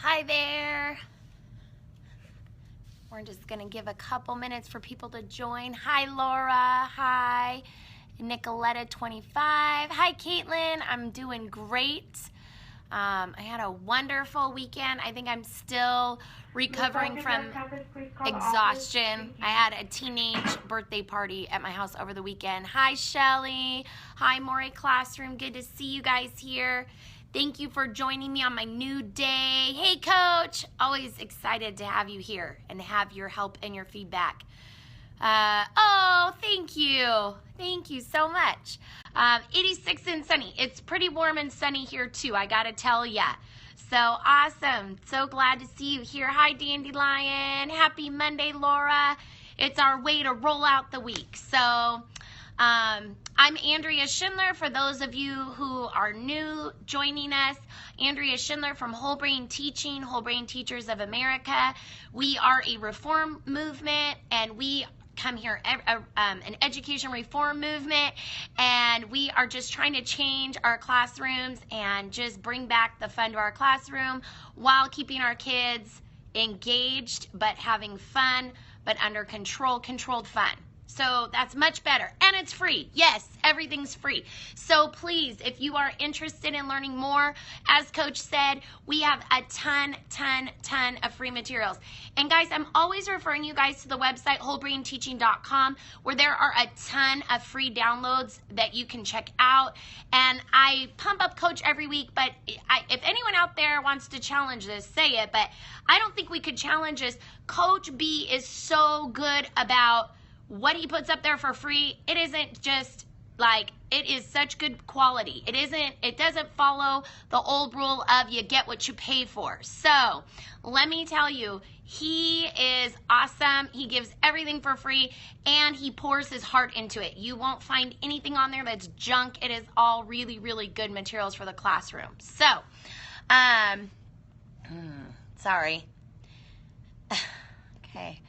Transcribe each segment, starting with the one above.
Hi there. We're just gonna give a couple minutes for people to join. Hi Laura, hi Nicoletta 25. Hi Caitlin, I'm doing great. I had a wonderful weekend. I think I'm still recovering from exhaustion. I had a teenage birthday party at my house over the weekend. Hi Shelly, hi Maury Classroom, good to see you guys here. Thank you for joining me on my new day. Hey Coach, always excited to have you here and have your help and your feedback. Oh, thank you. Thank you so much. 86 and sunny. It's pretty warm and sunny here too, I gotta tell ya. So awesome. So glad to see you here. Hi Dandelion. Happy Monday, Laura. It's our way to roll out the week. So I'm Andrea Schindler. For those of you who are new joining us, Andrea Schindler from Whole Brain Teaching, Whole Brain Teachers of America. We are a reform movement, and we come here, an education reform movement, and we are just trying to change our classrooms and just bring back the fun to our classroom while keeping our kids engaged but having fun, but under control, controlled fun. So that's much better, and it's free. Yes, everything's free. So please, if you are interested in learning more, as Coach said, we have a ton of free materials. And guys, I'm always referring you guys to the website wholebrainteaching.com, where there are a ton of free downloads that you can check out. And I pump up Coach every week, but if anyone out there wants to challenge this, say it, but I don't think we could challenge this. Coach B is so good about what he puts up there for free. It isn't just like, it is such good quality. It doesn't follow the old rule of you get what you pay for. So let me tell you, he is awesome. He gives everything for free, and he pours his heart into it. You won't find anything on there that's junk. It is all really good materials for the classroom. So, sorry. Okay.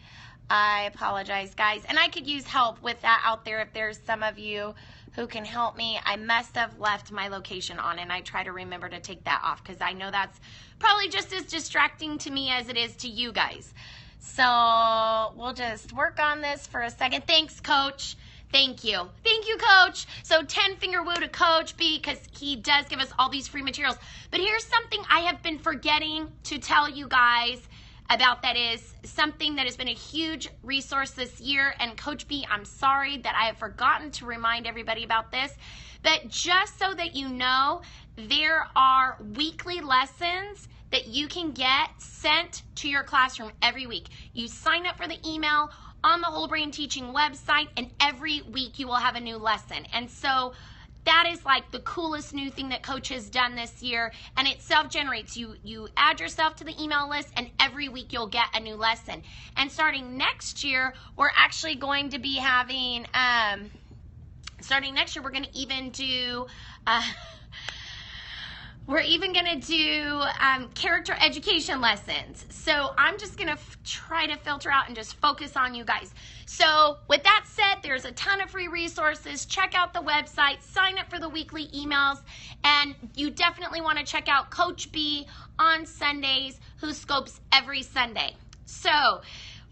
I apologize, guys, and I could use help with that out there if there's some of you who can help me. I must have left my location on, and I try to remember to take that off because I know that's probably just as distracting to me as it is to you guys. So we'll just work on this for a second. Thanks, Coach. Thank you. Thank you, Coach. So 10-finger woo to Coach B, because he does give us all these free materials. But here's something I have been forgetting to tell you guys about, that is something that has been a huge resource this year. And Coach B, I'm sorry that I have forgotten to remind everybody about this, but just so that you know, there are weekly lessons that you can get sent to your classroom every week. You sign up for the email on the Whole Brain Teaching website, and every week you will have a new lesson. And so that is like the coolest new thing that Coach has done this year, and it self-generates. You add yourself to the email list, and every week you'll get a new lesson. And starting next year, we're actually going to be having, we're going to even do, character education lessons. So I'm just going to try to filter out and just focus on you guys. So with that said, there's a ton of free resources. Check out the website, sign up for the weekly emails, and you definitely want to check out Coach B on Sundays, who scopes every Sunday. So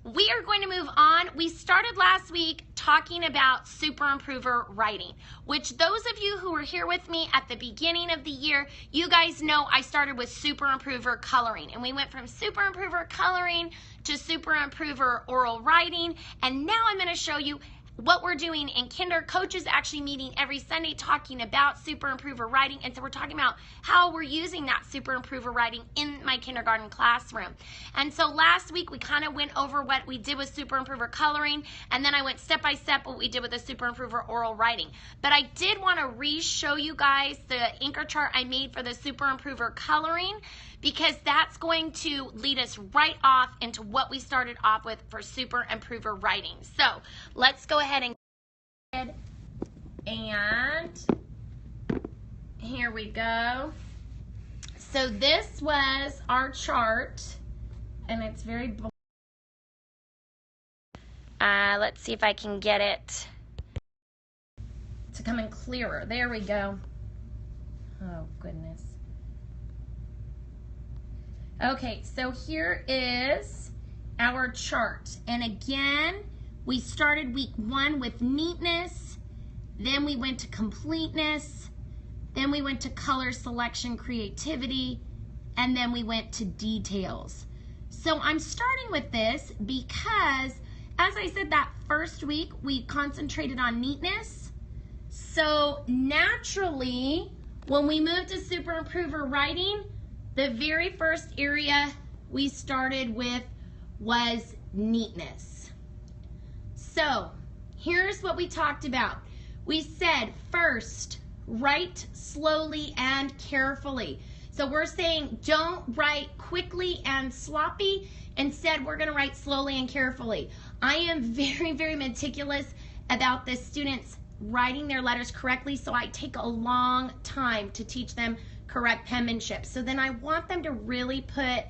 we are going to move on. We started last week talking about super improver writing, which those of you who were here with me at the beginning of the year, you guys know I started with super improver coloring, and we went from super improver coloring to super improver oral writing, and now I'm going to show you what we're doing in kinder. Coach is actually meeting every Sunday talking about super improver writing, and so we're talking about how we're using that super improver writing in my kindergarten classroom. And so last week we kind of went over what we did with super improver coloring, and then I went step by step what we did with the super improver oral writing. But I did want to re-show you guys the anchor chart I made for the super improver coloring, because that's going to lead us right off into what we started off with for super improver writing. So let's go ahead and here we go. So this was our chart, and it's very bold. Let's see if I can get it to come in clearer. There we go. Oh goodness. Okay, so here is our chart. And again, we started week 1 with neatness, then we went to completeness, then we went to color selection, creativity, and then we went to details. So I'm starting with this because, as I said, that first week we concentrated on neatness. So naturally, when we moved to Super Improver Writing, the very first area we started with was neatness. So here's what we talked about. We said first, write slowly and carefully. So we're saying don't write quickly and sloppy. Instead, we're going to write slowly and carefully. I am very, very meticulous about the students writing their letters correctly, so I take a long time to teach them correct penmanship. So then I want them to really put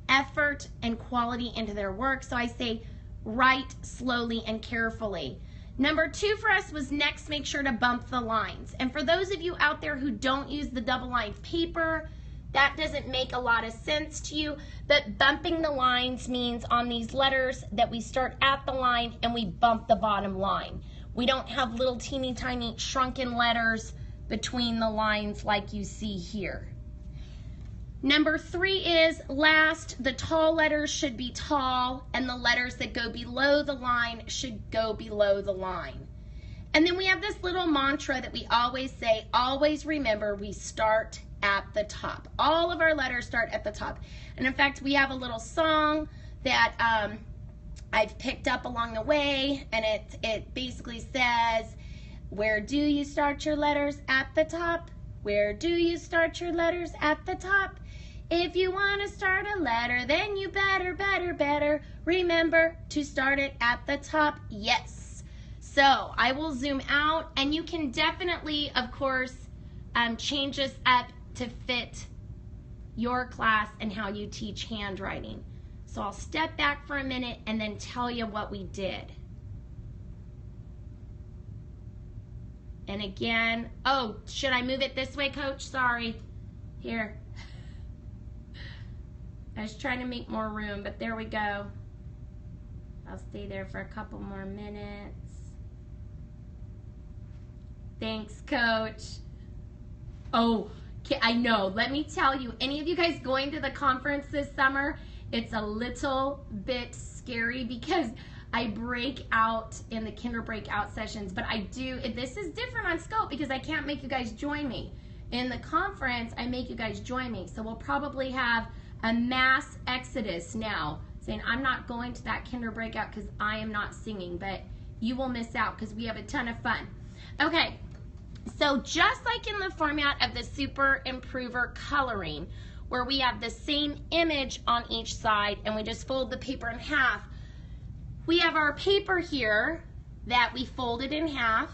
effort and quality into their work. So I say write slowly and carefully. Number 2 for us was next, make sure to bump the lines. And for those of you out there who don't use the double-lined paper, that doesn't make a lot of sense to you, but bumping the lines means on these letters that we start at the line and we bump the bottom line. We don't have little teeny tiny shrunken letters between the lines like you see here. Number 3 is last, the tall letters should be tall and the letters that go below the line should go below the line. And then we have this little mantra that we always say, always remember we start at the top. All of our letters start at the top. And in fact, we have a little song that I've picked up along the way, and it basically says, where do you start your letters? At the top. Where do you start your letters? At the top. If you want to start a letter, then you better remember to start it at the top. Yes. So I will zoom out, and you can definitely, of course, change this up to fit your class and how you teach handwriting. So I'll step back for a minute and then tell you what we did. And again, oh, should I move it this way, Coach? Sorry. Here. I was trying to make more room, but there we go. I'll stay there for a couple more minutes. Thanks, Coach. Oh, I know. Let me tell you, any of you guys going to the conference this summer, it's a little bit scary because I break out in the kinder breakout sessions, but I do, this is different on Scope because I can't make you guys join me. In the conference, I make you guys join me. So we'll probably have a mass exodus now, saying I'm not going to that kinder breakout because I am not singing, but you will miss out because we have a ton of fun. Okay, so just like in the format of the Super Improver coloring, where we have the same image on each side and we just fold the paper in half, we have our paper here that we folded in half,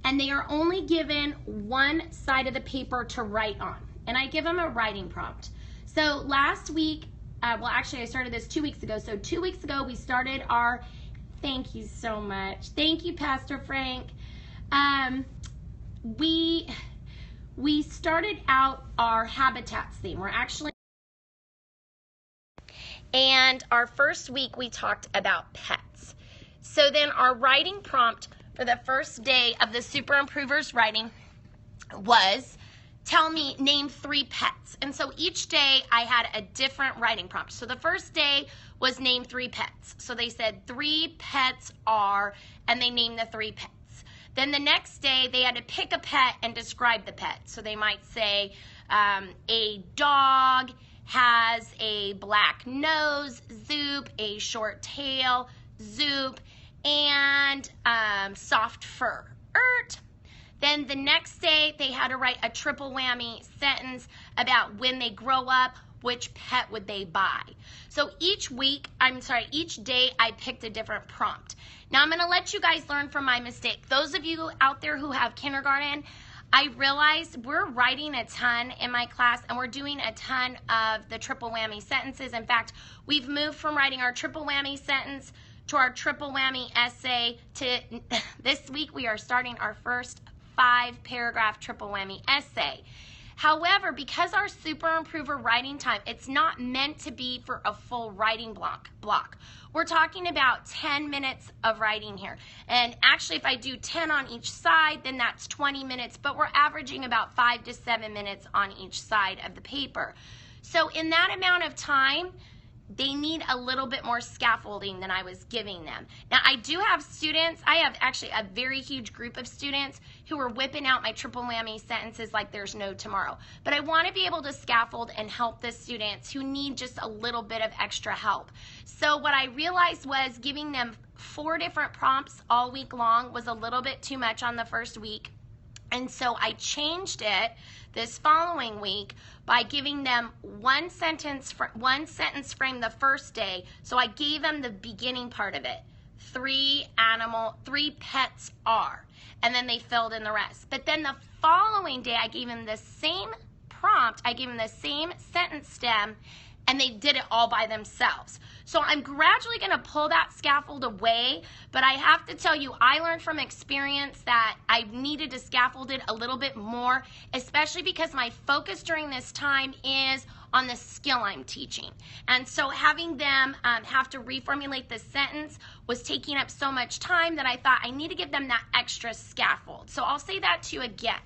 and they are only given one side of the paper to write on. And I give them a writing prompt. So last week, well actually I started this 2 weeks ago. So 2 weeks ago we started our, thank you so much. Thank you, Pastor Frank. We started out our habitats theme. We're actually, and our first week we talked about pets. So then our writing prompt for the first day of the Super Improvers writing was, name 3 pets. And so each day I had a different writing prompt. So the first day was name 3 pets. So they said 3 pets are, and they named the 3 pets. Then the next day they had to pick a pet and describe the pet. So they might say a dog has a black nose, zoop, a short tail, zoop, and soft fur, Then the next day they had to write a triple whammy sentence about when they grow up, which pet would they buy. So each day I picked a different prompt. Now I'm gonna let you guys learn from my mistake. Those of you out there who have kindergarten, I realized we're writing a ton in my class and we're doing a ton of the triple whammy sentences. In fact, we've moved from writing our triple whammy sentence to our triple whammy essay to this week we are starting our first 5-paragraph triple whammy essay. However, because our super improver writing time, it's not meant to be for a full writing block. We're talking about 10 minutes of writing here. And actually, if I do 10 on each side, then that's 20 minutes, but we're averaging about 5 to 7 minutes on each side of the paper. So in that amount of time, they need a little bit more scaffolding than I was giving them. Now, I do have students, I have actually a very huge group of students who are whipping out my triple whammy sentences like there's no tomorrow. But I want to be able to scaffold and help the students who need just a little bit of extra help. So what I realized was giving them 4 different prompts all week long was a little bit too much on the first week. And so I changed it this following week by giving them one sentence frame the first day. So I gave them the beginning part of it. 3 pets are. And then they filled in the rest. But then the following day I gave them the same prompt. I gave them the same sentence stem, and they did it all by themselves. So I'm gradually going to pull that scaffold away, but I have to tell you, I learned from experience that I needed to scaffold it a little bit more, especially because my focus during this time is on the skill I'm teaching. And so having them have to reformulate the sentence was taking up so much time that I thought I need to give them that extra scaffold. So I'll say that to you again.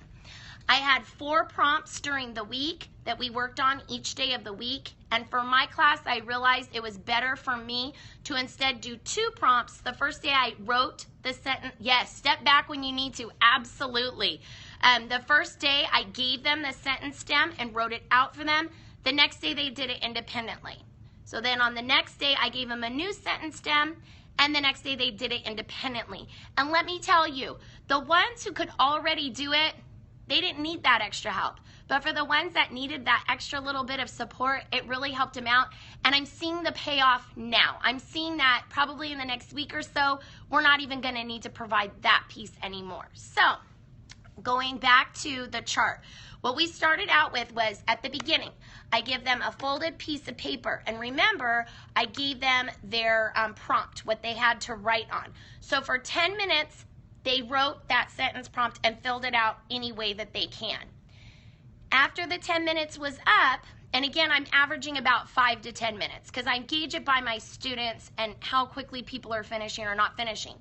I had 4 prompts during the week that we worked on each day of the week. And for my class, I realized it was better for me to instead do 2 prompts. The first day I wrote the sentence. Yes, step back when you need to. Absolutely. The first day I gave them the sentence stem and wrote it out for them. The next day they did it independently. So then on the next day I gave them a new sentence stem, and the next day they did it independently. And let me tell you, the ones who could already do it, they didn't need that extra help. But for the ones that needed that extra little bit of support, it really helped them out. And I'm seeing the payoff now. I'm seeing that probably in the next week or so, we're not even going to need to provide that piece anymore. So going back to the chart, what we started out with was at the beginning, I give them a folded piece of paper. And remember, I gave them their prompt, what they had to write on. So for 10 minutes, they wrote that sentence prompt and filled it out any way that they can. After the 10 minutes was up, and again, I'm averaging about 5 to 10 minutes because I gauge it by my students and how quickly people are finishing or not finishing.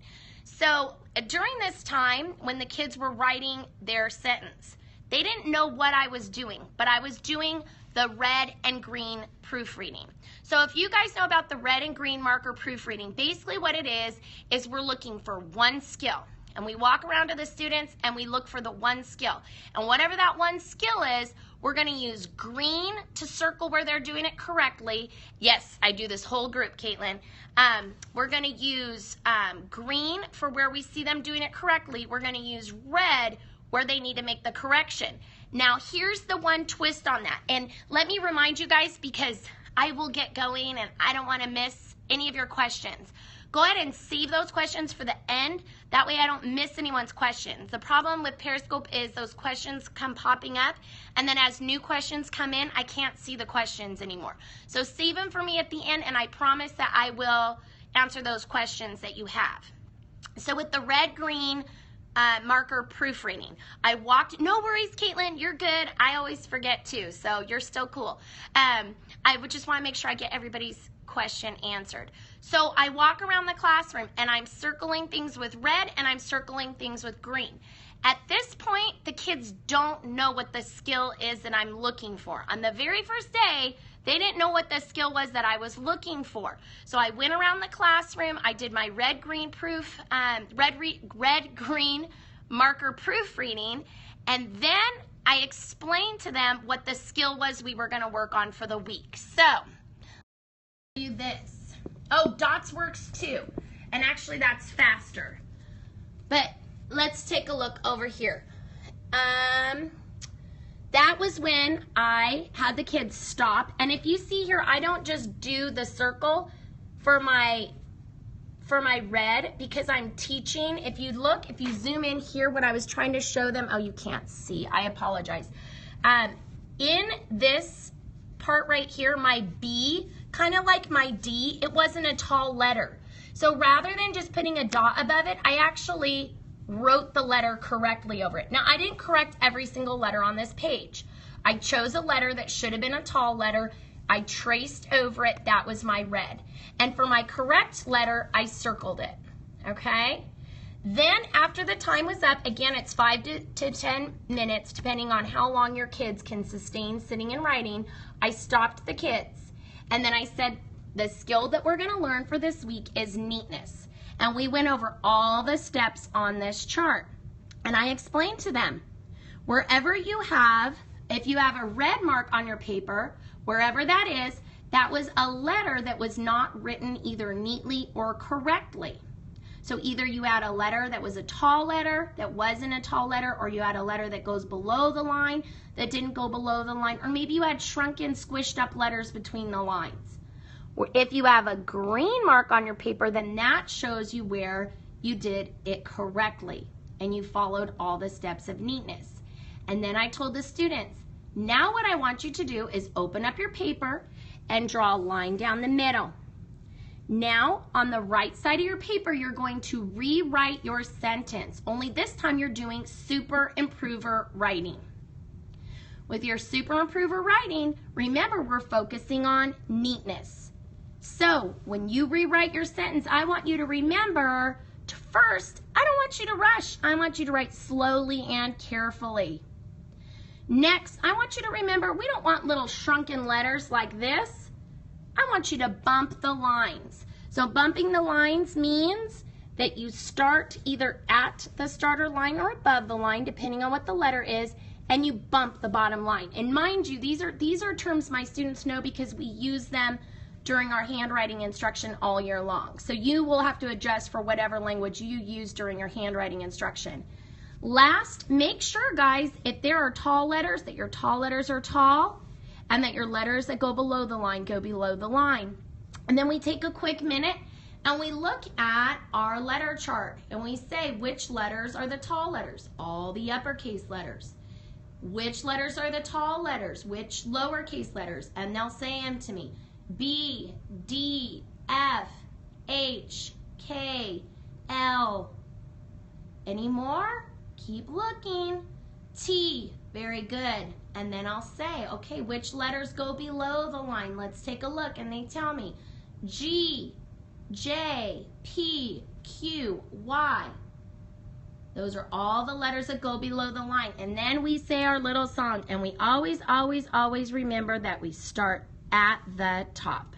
So during this time, when the kids were writing their sentence, they didn't know what I was doing, but I was doing the red and green proofreading. So if you guys know about the red and green marker proofreading, basically what it is we're looking for one skill. And we walk around to the students and we look for the one skill. And whatever that one skill is, we're going to use green to circle where they're doing it correctly. Yes, I do this whole group, Caitlin. We're going to use green for where we see them doing it correctly. We're going to use red where they need to make the correction. Now, here's the one twist on that. And let me remind you guys, because I will get going and I don't want to miss any of your questions. Go ahead and save those questions for the end. That way I don't miss anyone's questions. The problem with Periscope is those questions come popping up, and then as new questions come in, I can't see the questions anymore. So save them for me at the end, and I promise that I will answer those questions that you have. So with the red-green marker proofreading, I walked, no worries, Caitlin, you're good. I always forget too, so you're still cool. I would just want to make sure I get everybody's question answered. So I walk around the classroom and I'm circling things with red and I'm circling things with green. At this point, the kids don't know what the skill is that I'm looking for. On the very first day, they didn't know what the skill was that I was looking for. So I went around the classroom, I did my red-green marker proofreading, and then I explained to them what the skill was we were going to work on for the week. So, do this. Oh, dots works too. And actually that's faster. But let's take a look over here. That was when I had the kids stop. And if you see here, I don't just do the circle for my red because I'm teaching. If you look, if you zoom in here, what I was trying to show them, oh, you can't see, I apologize. In this part right here, my B, kind of like my D, it wasn't a tall letter. So rather than just putting a dot above it, I actually wrote the letter correctly over it. Now, I didn't correct every single letter on this page. I chose a letter that should have been a tall letter. I traced over it. That was my red. And for my correct letter, I circled it. Okay? Then after the time was up, again, it's 5 to 10 minutes, depending on how long your kids can sustain sitting and writing. I stopped the kids. And then I said, the skill that we're going to learn for this week is neatness. And we went over all the steps on this chart. And I explained to them, wherever you have, if you have a red mark on your paper, wherever that is, that was a letter that was not written either neatly or correctly. So either you had a letter that was a tall letter that wasn't a tall letter, or you had a letter that goes below the line that didn't go below the line, or maybe you had shrunken, squished up letters between the lines. Or if you have a green mark on your paper, then that shows you where you did it correctly and you followed all the steps of neatness. And then I told the students, now what I want you to do is open up your paper and draw a line down the middle. Now, on the right side of your paper, you're going to rewrite your sentence. Only this time you're doing super improver writing. With your super improver writing, remember we're focusing on neatness. So, when you rewrite your sentence, I want you to remember to first, I don't want you to rush. I want you to write slowly and carefully. Next, I want you to remember we don't want little shrunken letters like this. I want you to bump the lines. So bumping the lines means that you start either at the starter line or above the line, depending on what the letter is, and you bump the bottom line. And mind you, these are terms my students know because we use them during our handwriting instruction all year long. So you will have to adjust for whatever language you use during your handwriting instruction. Last, make sure, guys, if there are tall letters, that your tall letters are tall, and that your letters that go below the line go below the line. And then we take a quick minute and we look at our letter chart and we say which letters are the tall letters, all the uppercase letters. Which letters are the tall letters, which lowercase letters, and they'll say them to me. B, D, F, H, K, L. Any more? Keep looking. T, very good. And then I'll say, okay, which letters go below the line? Let's take a look. And they tell me G, J, P, Q, Y. Those are all the letters that go below the line. And then we say our little song. And we always, always, always remember that we start at the top.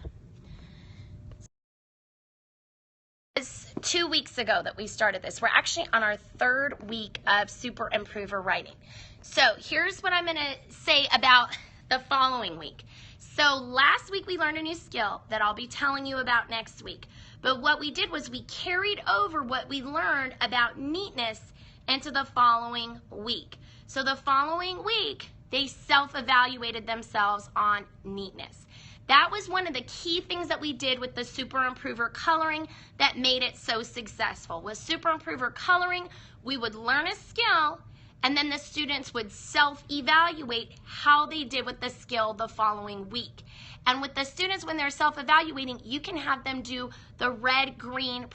It's 2 weeks ago that we started this. We're actually on our 3rd week of Super Improver Writing. So here's what I'm going to say about the following week. So last week we learned a new skill that I'll be telling you about next week. But what we did was we carried over what we learned about neatness into the following week. So the following week, they self-evaluated themselves on neatness. That was one of the key things that we did with the Super Improver coloring that made it so successful. With Super Improver coloring, we would learn a skill and then the students would self-evaluate how they did with the skill the following week. And with the students, when they're self-evaluating, you can have them do the red-green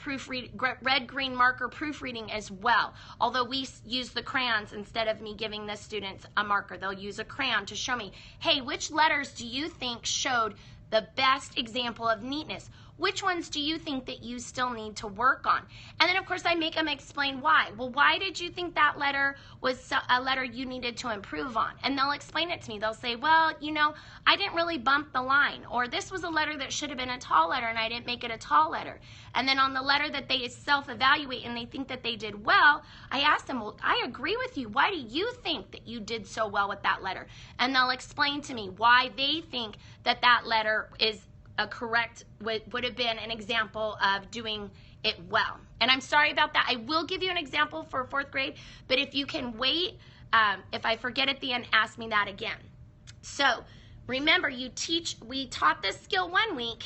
marker proofreading as well. Although we use the crayons instead of me giving the students a marker. They'll use a crayon to show me, hey, which letters do you think showed the best example of neatness? Which ones do you think that you still need to work on? And then, of course, I make them explain why. Well, why did you think that letter was a letter you needed to improve on? And they'll explain it to me. They'll say, well, you know, I didn't really bump the line. Or this was a letter that should have been a tall letter and I didn't make it a tall letter. And then on the letter that they self-evaluate and they think that they did well, I ask them, well, I agree with you. Why do you think that you did so well with that letter? And they'll explain to me why they think that that letter is a correct, would have been an example of doing it well. And I'm sorry about that. I will give you an example for 4th grade, but if you can wait, if I forget at the end, ask me that again. So remember, we taught this skill 1 week,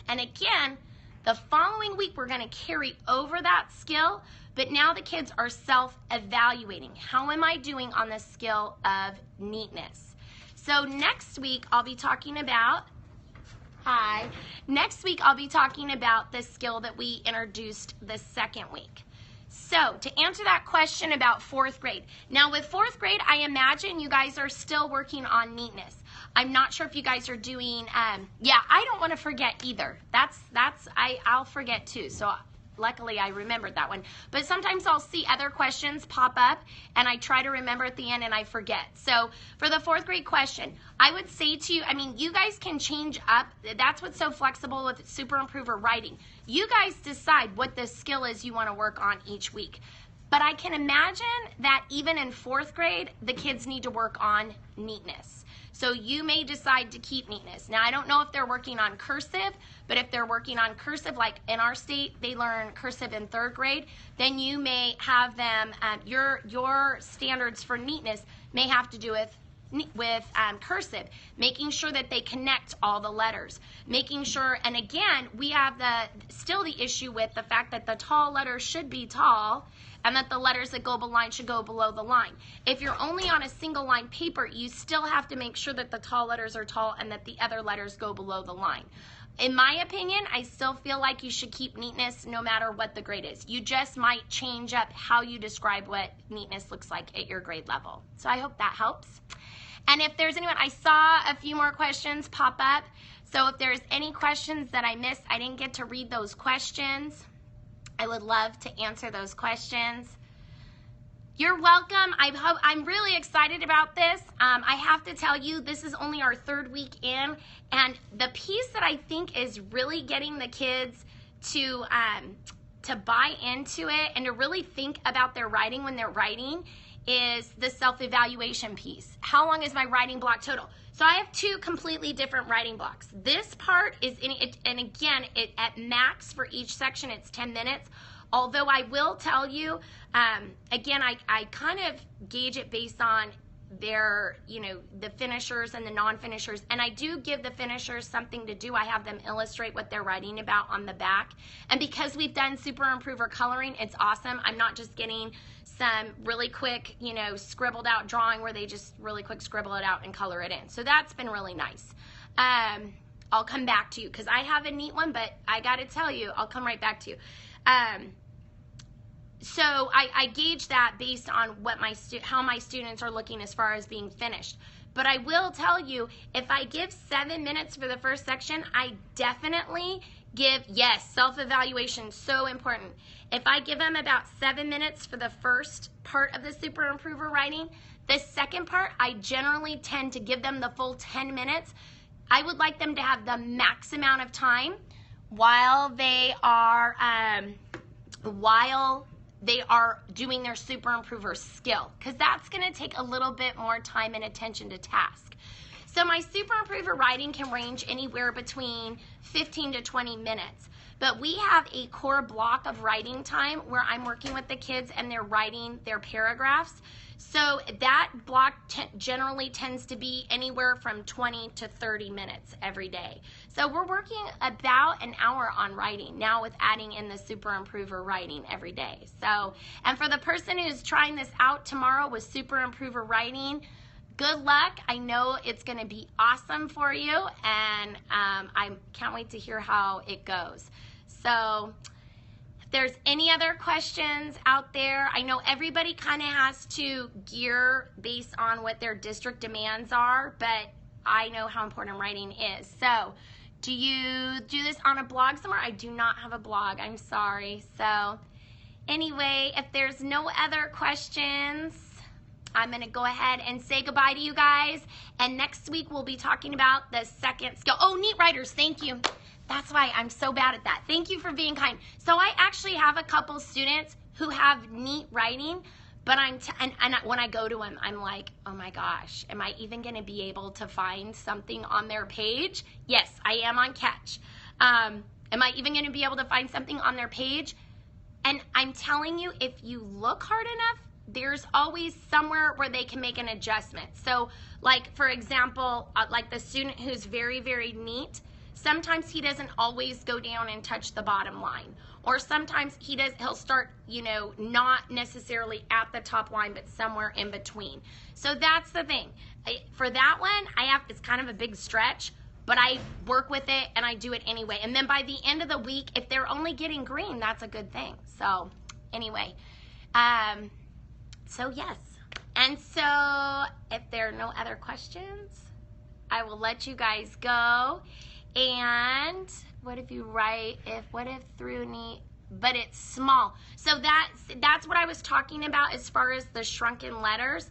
and again, the following week we're going to carry over that skill, but now the kids are self-evaluating. How am I doing on the skill of neatness? So next week I'll be talking about Next week, I'll be talking about the skill that we introduced the 2nd week. So to answer that question about 4th grade, now with 4th grade, I imagine you guys are still working on neatness. I'm not sure if you guys are doing, yeah, I don't want to forget either. I'll forget too. So luckily I remembered that one. But sometimes I'll see other questions pop up and I try to remember at the end and I forget. So for the 4th grade question, I would say to you, I mean, you guys can change up. That's what's so flexible with Super Improver Writing. You guys decide what the skill is you want to work on each week. But I can imagine that even in 4th grade, the kids need to work on neatness. So you may decide to keep neatness. Now, I don't know if they're working on cursive, but if they're working on cursive, like in our state, they learn cursive in 3rd grade, then you may have them, your standards for neatness may have to do with cursive, making sure that they connect all the letters, making sure, and again, we have still the issue with the fact that the tall letters should be tall and that the letters that go below should go below the line. If you're only on a single line paper, you still have to make sure that the tall letters are tall and that the other letters go below the line. In my opinion, I still feel like you should keep neatness no matter what the grade is. You just might change up how you describe what neatness looks like at your grade level. So I hope that helps. And if there's anyone, I saw a few more questions pop up. So if there's any questions that I missed, I didn't get to read those questions. I would love to answer those questions. You're welcome. I'm really excited about this. I have to tell you, this is only our 3rd week in, and the piece that I think is really getting the kids to buy into it and to really think about their writing when they're writing is the self-evaluation piece. How long is my writing block total? So I have 2 completely different writing blocks. This part is in it, and again, at max for each section, it's 10 minutes. Although I will tell you, again, I kind of gauge it based on their, the finishers and the non-finishers. And I do give the finishers something to do. I have them illustrate what they're writing about on the back. And because we've done Super Improver coloring, it's awesome. I'm not just getting some really quick, scribbled out drawing where they just really quick scribble it out and color it in. So that's been really nice. I'll come back to you because I have a neat one, but I got to tell you, I'll come right back to you. So I gauge that based on what how my students are looking as far as being finished. But I will tell you, if I give 7 minutes for the first section, I definitely give, yes, self-evaluation, so important. If I give them about 7 minutes for the first part of the Super Improver writing, the second part, I generally tend to give them the full 10 minutes. I would like them to have the max amount of time while they are doing their Super Improver skill, because that's going to take a little bit more time and attention to task. So my Super Improver writing can range anywhere between 15 to 20 minutes. But we have a core block of writing time where I'm working with the kids and they're writing their paragraphs. So that block generally tends to be anywhere from 20 to 30 minutes every day. So we're working about an hour on writing now with adding in the Super Improver writing every day. So, and for the person who's trying this out tomorrow with Super Improver writing, good luck. I know it's going to be awesome for you, and I can't wait to hear how it goes. So if there's any other questions out there, I know everybody kind of has to gear based on what their district demands are, but I know how important writing is. So do you do this on a blog somewhere? I do not have a blog. I'm sorry. So anyway, if there's no other questions, I'm going to go ahead and say goodbye to you guys. And next week we'll be talking about the second skill. Oh, neat writers. Thank you. That's why I'm so bad at that. Thank you for being kind. So I actually have a couple students who have neat writing, but and when I go to them, I'm like, oh my gosh, am I even going to be able to find something on their page? Yes, I am on Catch. Am I even going to be able to find something on their page? And I'm telling you, if you look hard enough, there's always somewhere where they can make an adjustment. So like, for example, like the student who's very, very neat, sometimes he doesn't always go down and touch the bottom line. Or sometimes he'll start, not necessarily at the top line, but somewhere in between. So that's the thing. For that one, it's kind of a big stretch, but I work with it and I do it anyway. And then by the end of the week, if they're only getting green, that's a good thing. So anyway, so yes. And so if there are no other questions, I will let you guys go. And what if you write, what if through neat, but it's small. So that's what I was talking about as far as the shrunken letters.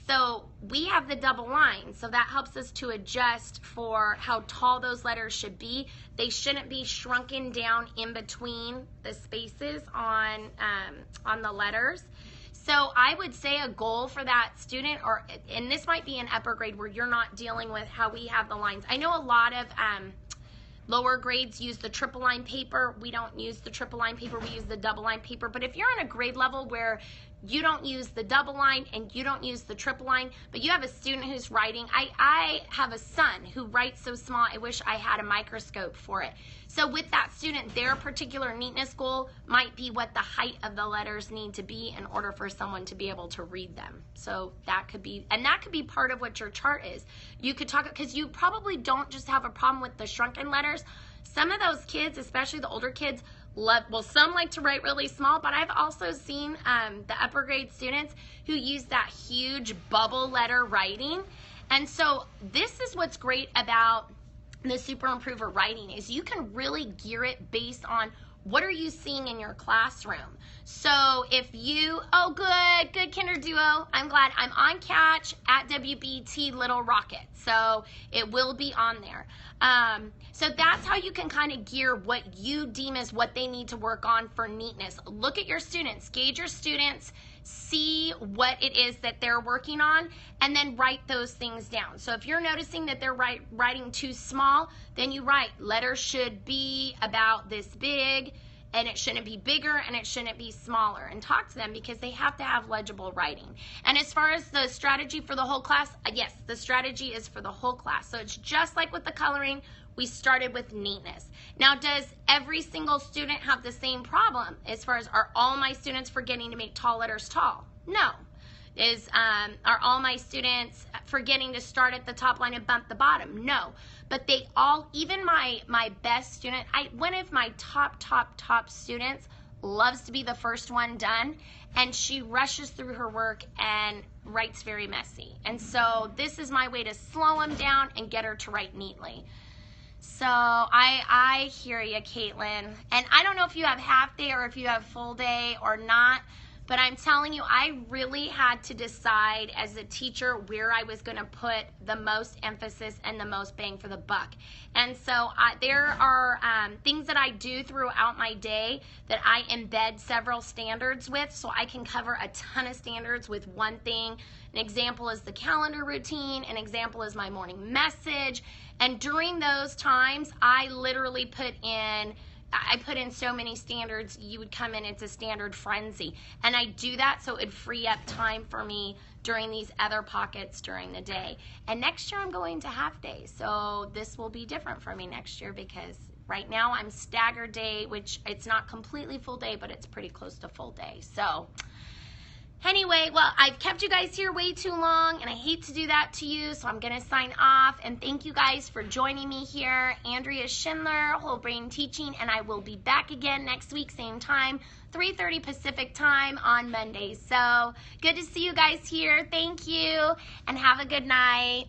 So we have the double line, so that helps us to adjust for how tall those letters should be. They shouldn't be shrunken down in between the spaces on the letters. So I would say a goal for that student, and this might be an upper grade where you're not dealing with how we have the lines. I know a lot of lower grades use the triple line paper. We don't use the triple line paper, we use the double line paper. But if you're in a grade level where you don't use the double line and you don't use the triple line, but you have a student who's writing, I have a son who writes so small, I wish I had a microscope for it. So with that student, their particular neatness goal might be what the height of the letters need to be in order for someone to be able to read them. So that could be, and that could be part of what your chart is. You could talk, because you probably don't just have a problem with the shrunken letters. Some of those kids, especially the older kids, some like to write really small, but I've also seen the upper grade students who use that huge bubble letter writing. And so this is what's great about the Super Improver writing, is you can really gear it based on what are you seeing in your classroom. So if you, good Kinder Duo, I'm glad. I'm on catch at WBTlittlerocket, so it will be on there. So that's how you can kind of gear what you deem as what they need to work on for neatness. Look at your students, gauge your students, see what it is that they're working on, and then write those things down. So if you're noticing that they're writing too small, then you write, letters should be about this big, and it shouldn't be bigger, and it shouldn't be smaller, and talk to them because they have to have legible writing. And as far as the strategy for the whole class, yes, the strategy is for the whole class. So it's just like with the coloring, we started with neatness. Now, does every single student have the same problem as far as, are all my students forgetting to make tall letters tall? No. Are all my students forgetting to start at the top line and bump the bottom? No. But they all, even my best student, one of my top students loves to be the first one done, and she rushes through her work and writes very messy. And so this is my way to slow them down and get her to write neatly. So I hear you, Caitlin. And I don't know if you have half day or if you have full day or not, but I'm telling you, I really had to decide as a teacher where I was going to put the most emphasis and the most bang for the buck. And so there are things that I do throughout my day that I embed several standards with, so I can cover a ton of standards with one thing. An example is the calendar routine. An example is my morning message. And during those times, I literally put in so many standards, you would come in, it's a standard frenzy. And I do that so it'd free up time for me during these other pockets during the day. And next year I'm going to half day, so this will be different for me next year, because right now I'm staggered day, which it's not completely full day, but it's pretty close to full day. So anyway, well, I've kept you guys here way too long, and I hate to do that to you, so I'm going to sign off. And thank you guys for joining me here. Andrea Schindler, Whole Brain Teaching, and I will be back again next week, same time, 3:30 Pacific time on Monday. So good to see you guys here. Thank you, and have a good night.